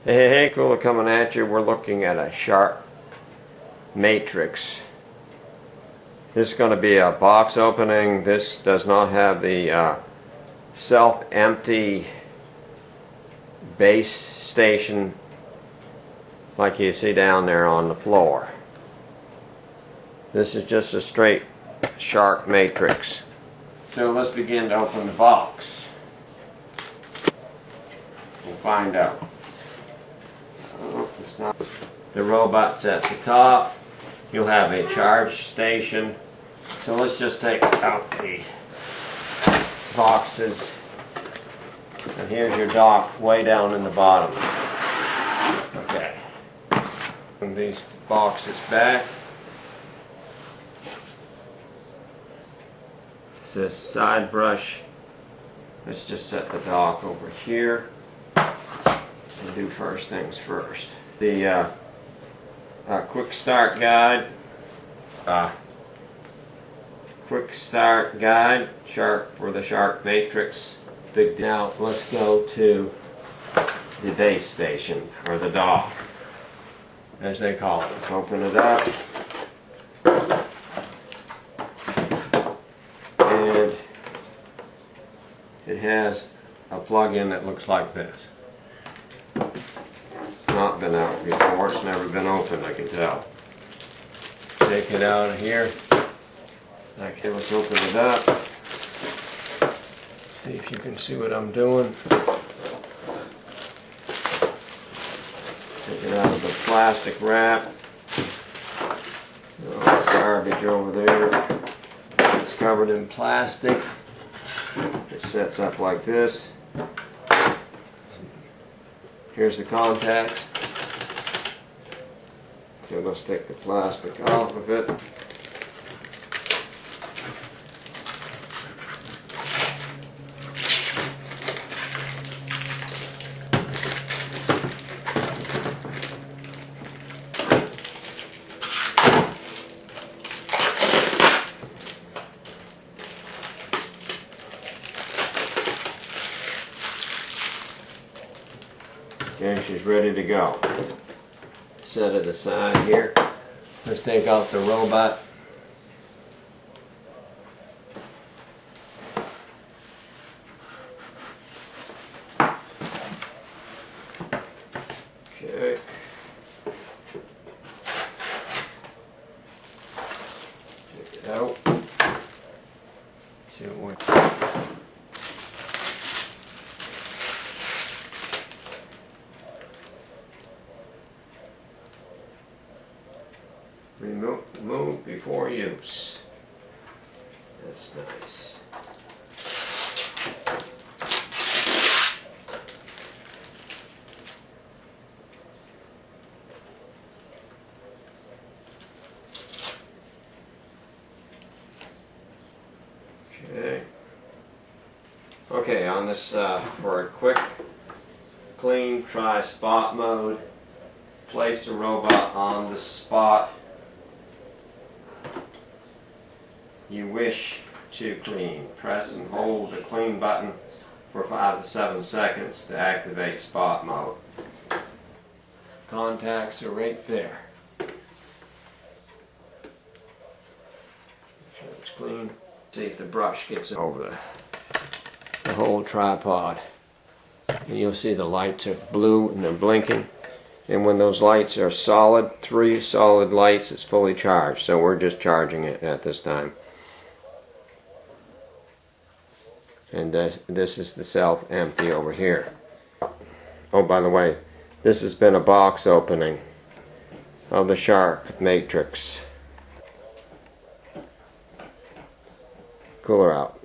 Hey, Cooler coming at you. We're looking at a Shark Matrix. This is going to be a box opening. This does not have the self-empty base station like you see down there on the floor. This is just a straight Shark Matrix. So let's begin to open the box. We'll find out. Oh, it's not. The robot's at the top. You'll have a charge station. So let's just take out the boxes. And here's your dock way down in the bottom. Okay. Put these boxes back. It says side brush. Let's just set the dock over here. And do first things first. The quick start guide. Quick start guide. For the Shark Matrix. Big. Now let's go to the base station, or the dock, as they call it. Open it up. And it has a plug-in that looks like this. It's not been out before, it's never been opened, I can tell. Take it out of here. Okay, let's open it up. See if you can see what I'm doing. Take it out of the plastic wrap. Oh, garbage over there. It's covered in plastic. It sets up like this. Here's the contacts. So let's take the plastic off of it. And she's ready to go. Set it aside here. Let's take off the robot. Okay. Take it out. See what remove before use. That's nice. Okay. Okay, on this, for a quick clean, try spot mode. Place the robot on the spot you wish to clean. Press and hold the clean button for 5 to 7 seconds to activate spot mode. Contacts are right there. Make sure it's clean. See if the brush gets over the whole tripod. And you'll see the lights are blue and they're blinking. And when those lights are solid, 3 solid lights, it's fully charged. So we're just charging it at this time. And this is the self-empty over here. Oh, by the way, this has been a box opening of the Shark Matrix. Cooler out.